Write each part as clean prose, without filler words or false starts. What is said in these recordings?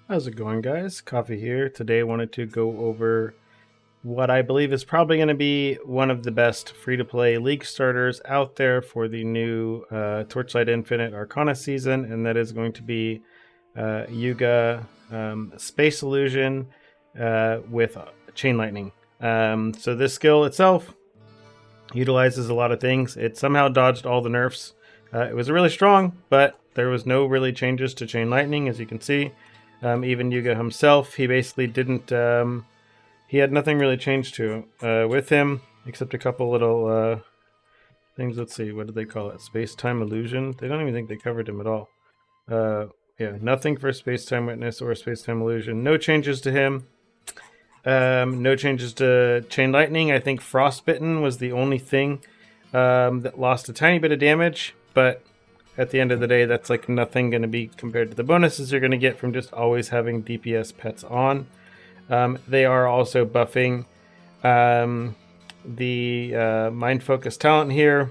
How's it going, guys? Coffee here. Today I wanted to go over what I believe is probably going to be one of the best free-to-play league starters out there for the new Torchlight Infinite Arcana season, and that is going to be Youga Space Illusion with Chain Lightning. So this skill itself utilizes a lot of things. It somehow dodged all the nerfs. It was really strong, but there was no really changes to Chain Lightning, as you can see. Even Youga himself, he basically didn't. He had nothing really changed to with him, except a couple little things. Let's see, what did they call it? Space-time illusion. They don't even think they covered him at all. Yeah, nothing for space-time witness or space-time illusion. No changes to him. No changes to Chain Lightning. I think Frostbitten was the only thing that lost a tiny bit of damage, but at the end of the day, that's like nothing going to be compared to the bonuses you're going to get from just always having DPS pets on. They are also buffing the Mind Focus talent here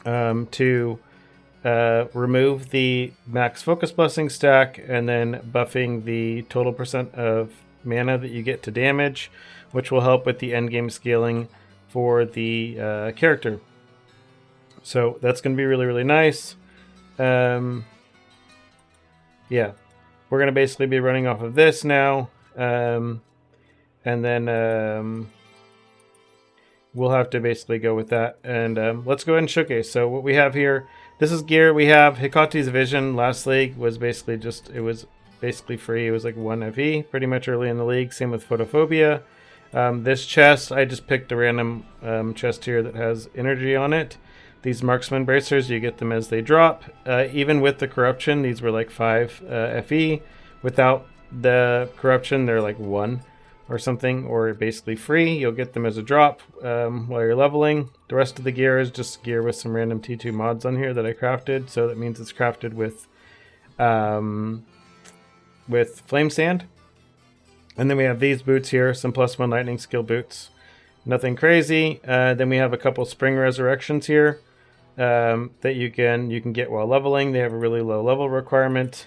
to remove the max focus blessing stack, and then buffing the total percent of mana that you get to damage, which will help with the endgame scaling for the character. So that's going to be really, really nice. Yeah, we're going to basically be running off of this now. And then we'll have to basically go with that. And let's go ahead and showcase. So what we have here, this is gear. We have Hikate's Vision. Last league was basically just, it was basically free. It was like 1 FE pretty much early in the league. Same with Photophobia. This chest, I just picked a random chest here that has energy on it. These marksman bracers, you get them as they drop. Even with the corruption, these were like 5 FE. Without the corruption, they're like 1 or something, or basically free. You'll get them as a drop while you're leveling. The rest of the gear is just gear with some random T2 mods on here that I crafted. So that means it's crafted with flame sand. And then we have these boots here, some +1 lightning skill boots. Nothing crazy. Then we have a couple spring resurrections here that you can get while leveling. They have a really low level requirement.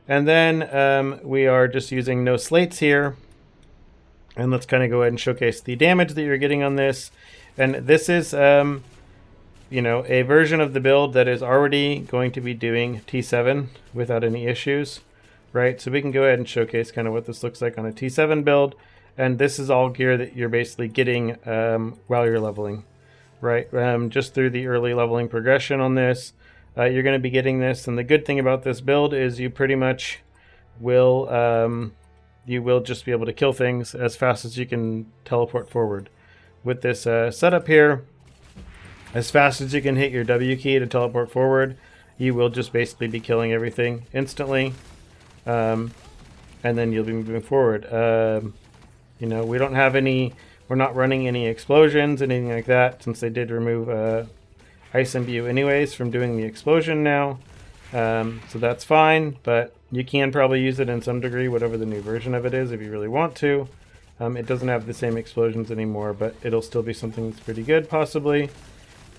And then we are just using no slates here. And let's kind of go ahead and showcase the damage that you're getting on this. And this is, a version of the build that is already going to be doing T7 without any issues, right? So we can go ahead and showcase kind of what this looks like on a T7 build. And this is all gear that you're basically getting while you're leveling, right? Just through the early leveling progression on this, you're going to be getting this. And the good thing about this build is you pretty much will just be able to kill things as fast as you can teleport forward. With this setup here, as fast as you can hit your W key to teleport forward, you will just basically be killing everything instantly. And then you'll be moving forward. We don't have any, we're not running any explosions, anything like that, since they did remove Ice Imbue anyways from doing the explosion now. So that's fine, but you can probably use it in some degree, whatever the new version of it is, if you really want to. It doesn't have the same explosions anymore, but it'll still be something that's pretty good, possibly.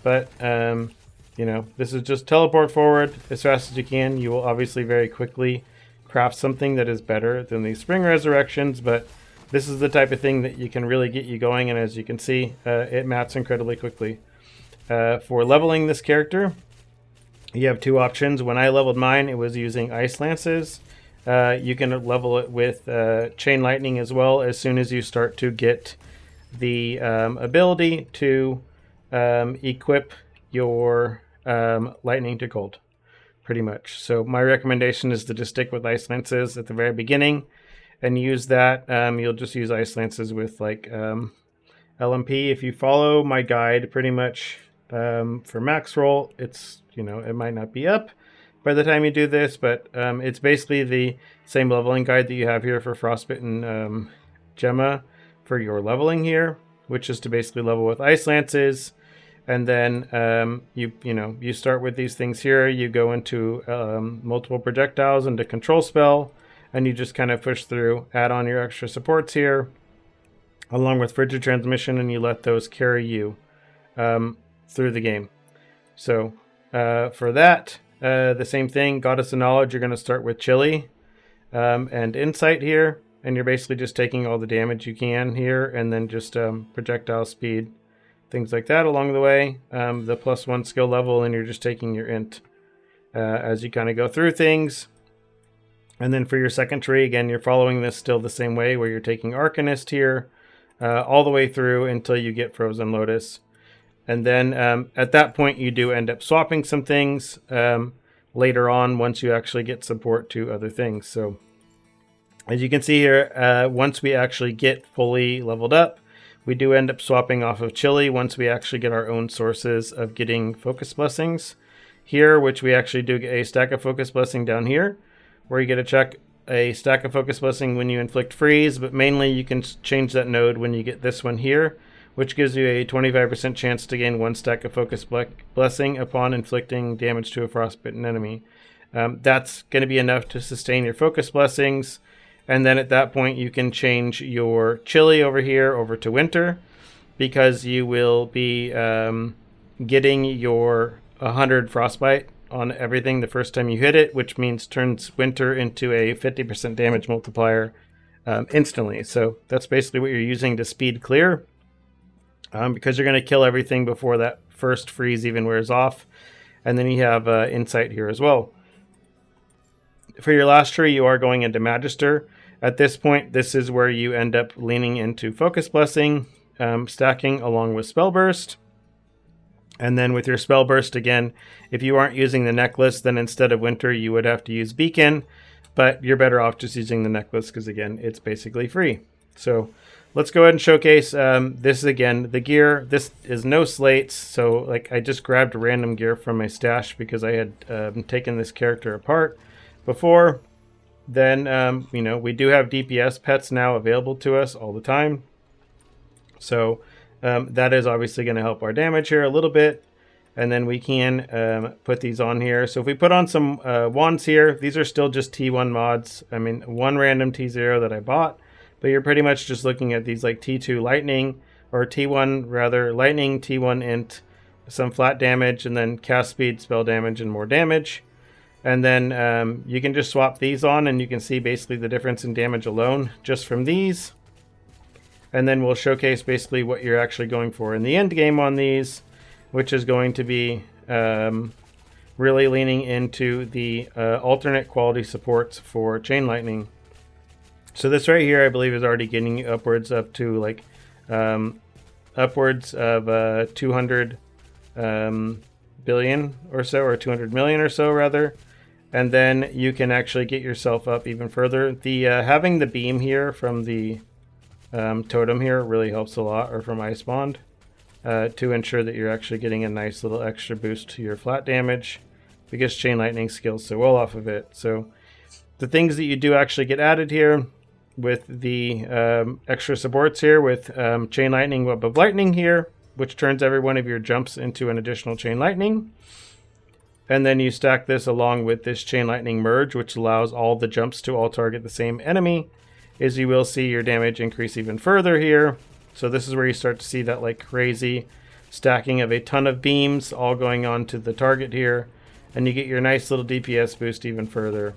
But, this is just teleport forward as fast as you can. You will obviously very quickly craft something that is better than these spring resurrections, but this is the type of thing that you can really get you going, and as you can see, it mats incredibly quickly. For leveling this character, you have 2 options. When I leveled mine, it was using Ice Lances. You can level it with Chain Lightning as well as soon as you start to get the ability to equip your Lightning to Gold, pretty much. So my recommendation is to just stick with Ice Lances at the very beginning and use that. You'll just use Ice Lances with like LMP. If you follow my guide pretty much for max roll, it's, it might not be up by the time you do this, but it's basically the same leveling guide that you have here for Frostbitten Gemma for your leveling here, which is to basically level with Ice Lances. And then you start with these things here. You go into multiple projectiles into control spell, and you just kind of push through, add on your extra supports here, along with frigid transmission, and you let those carry you through the game. So for that, the same thing, Goddess of Knowledge, you're going to start with Chili. and insight here, and you're basically just taking all the damage you can here, and then just projectile speed, things like that along the way. The +1 skill level, and you're just taking your int as you kind of go through things. And then for your second tree, again, you're following this still the same way, where you're taking Arcanist here all the way through until you get Frozen Lotus. And then at that point, you do end up swapping some things later on once you actually get support to other things. So as you can see here, once we actually get fully leveled up, we do end up swapping off of Chili once we actually get our own sources of getting Focus Blessings here, which we actually do get a stack of Focus Blessing down here, where you get to check a stack of Focus Blessing when you inflict freeze, but mainly you can change that node when you get this one here, which gives you a 25% chance to gain 1 stack of Focus Blessing upon inflicting damage to a frostbitten enemy. That's going to be enough to sustain your Focus Blessings, and then at that point you can change your Chili over here over to Winter, because you will be getting your 100 Frostbite on everything the first time you hit it, which means turns Winter into a 50% damage multiplier instantly. So that's basically what you're using to speed clear, because you're going to kill everything before that first freeze even wears off. And then you have Insight here as well. For your last tree, you are going into Magister. At this point, this is where you end up leaning into Focus Blessing, stacking along with Spell Burst. And then with your Spell Burst, again, if you aren't using the necklace, then instead of Winter, you would have to use Beacon. But you're better off just using the necklace because, again, it's basically free. So let's go ahead and showcase this is, again, the gear. This is no slates. So like I just grabbed random gear from my stash because I had taken this character apart before. Then, you know, we do have DPS pets now available to us all the time. So that is obviously going to help our damage here a little bit. And then we can put these on here. So if we put on some wands here, these are still just T1 mods. I mean, one random T0 that I bought. But you're pretty much just looking at these like T2 lightning, or T1 rather, lightning, T1 int, some flat damage, and then cast speed, spell damage, and more damage. And then you can just swap these on, and you can see basically the difference in damage alone just from these. And then we'll showcase basically what you're actually going for in the end game on these, which is going to be really leaning into the alternate quality supports for Chain Lightning. So this right here, I believe, is already getting upwards up to like upwards of 200 billion or so, or 200 million or so rather. And then you can actually get yourself up even further. The having the beam here from the totem here really helps a lot, or from Ice Bond, to ensure that you're actually getting a nice little extra boost to your flat damage, because Chain Lightning scales so well off of it. So the things that you do actually get added here with the extra supports here, with Chain Lightning, Web of Lightning here, which turns every one of your jumps into an additional Chain Lightning. And then you stack this along with this Chain Lightning Merge, which allows all the jumps to all target the same enemy, is you will see your damage increase even further here. So this is where you start to see that like crazy stacking of a ton of beams all going on to the target here, and you get your nice little DPS boost even further.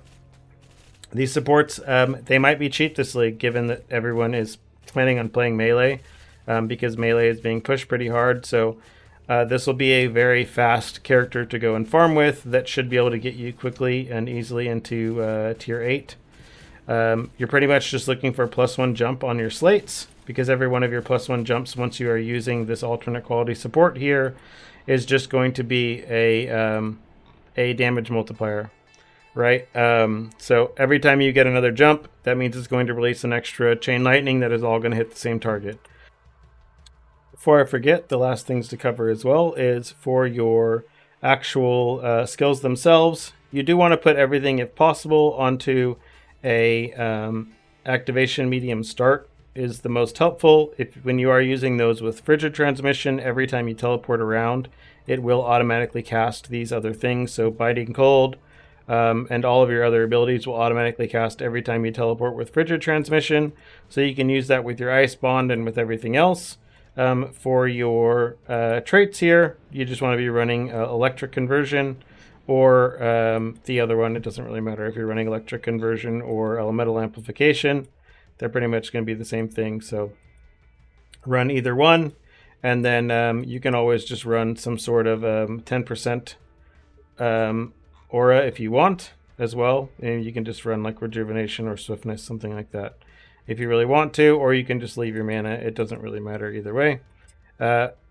These supports, they might be cheap this league, given that everyone is planning on playing melee, because melee is being pushed pretty hard. So this will be a very fast character to go and farm with that should be able to get you quickly and easily into tier 8. You're pretty much just looking for a +1 jump on your slates, because every one of your +1 jumps, once you are using this alternate quality support here, is just going to be a damage multiplier, right? So every time you get another jump, that means it's going to release an extra Chain Lightning that is all going to hit the same target. Before I forget, the last things to cover as well is for your actual skills themselves. You do want to put everything, if possible, onto a activation medium start is the most helpful. When you are using those with Frigid Transmission, every time you teleport around, it will automatically cast these other things. So Biting Cold and all of your other abilities will automatically cast every time you teleport with Frigid Transmission. So you can use that with your Ice Bond and with everything else. For your traits here, you just want to be running Electric Conversion or the other one. It doesn't really matter if you're running electric conversion or elemental amplification. They're pretty much going to be the same thing. So run either one, and then you can always just run some sort of 10% aura if you want as well, and you can just run like rejuvenation or swiftness, something like that, if you really want to, or you can just leave your mana. It doesn't really matter either way.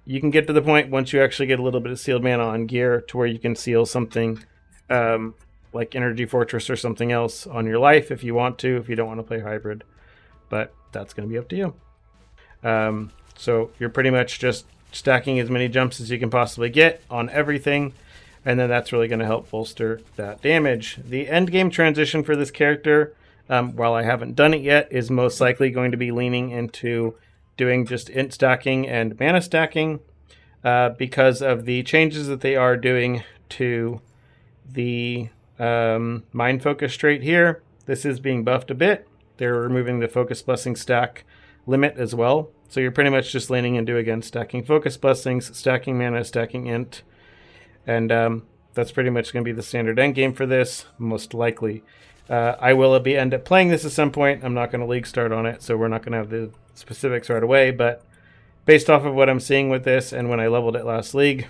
You can get to the point once you actually get a little bit of sealed mana on gear to where you can seal something like Energy Fortress or something else on your life if you want to, if you don't want to play hybrid. But that's going to be up to you. So you're pretty much just stacking as many jumps as you can possibly get on everything, and then that's really going to help bolster that damage. The endgame transition for this character, while I haven't done it yet, is most likely going to be leaning into doing just int stacking and mana stacking because of the changes that they are doing to the mind focus trait here. This is being buffed a bit. They're removing the focus blessing stack limit as well. So you're pretty much just leaning into, again, stacking focus blessings, stacking mana, stacking int. And that's pretty much going to be the standard endgame for this, most likely. I will end up playing this at some point. I'm not going to league start on it, so we're not going to have the specifics right away. But based off of what I'm seeing with this and when I leveled it last league,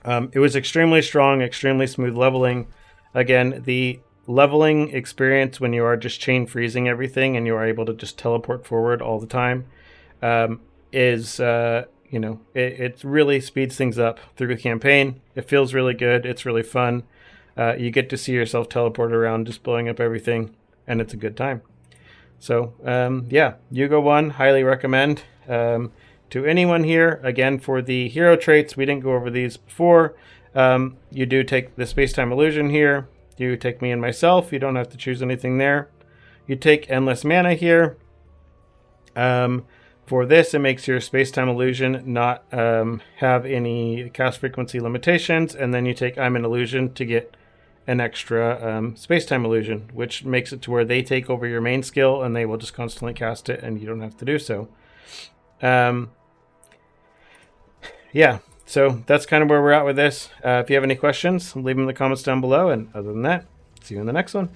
it was extremely strong, extremely smooth leveling. Again, the leveling experience when you are just chain freezing everything and you are able to just teleport forward all the time is, it really speeds things up through the campaign. It feels really good. It's really fun. You get to see yourself teleport around, just blowing up everything, and it's a good time. So, Youga 1, highly recommend to anyone here. Again, for the hero traits, we didn't go over these before. You do take the space-time illusion here. You take me and myself. You don't have to choose anything there. You take endless mana here. For this, it makes your space-time illusion not have any cast frequency limitations, and then you take I'm an illusion to get an extra space-time illusion, which makes it to where they take over your main skill and they will just constantly cast it and you don't have to do so. So that's kind of where we're at with this. If you have any questions, leave them in the comments down below, and other than that, see you in the next one.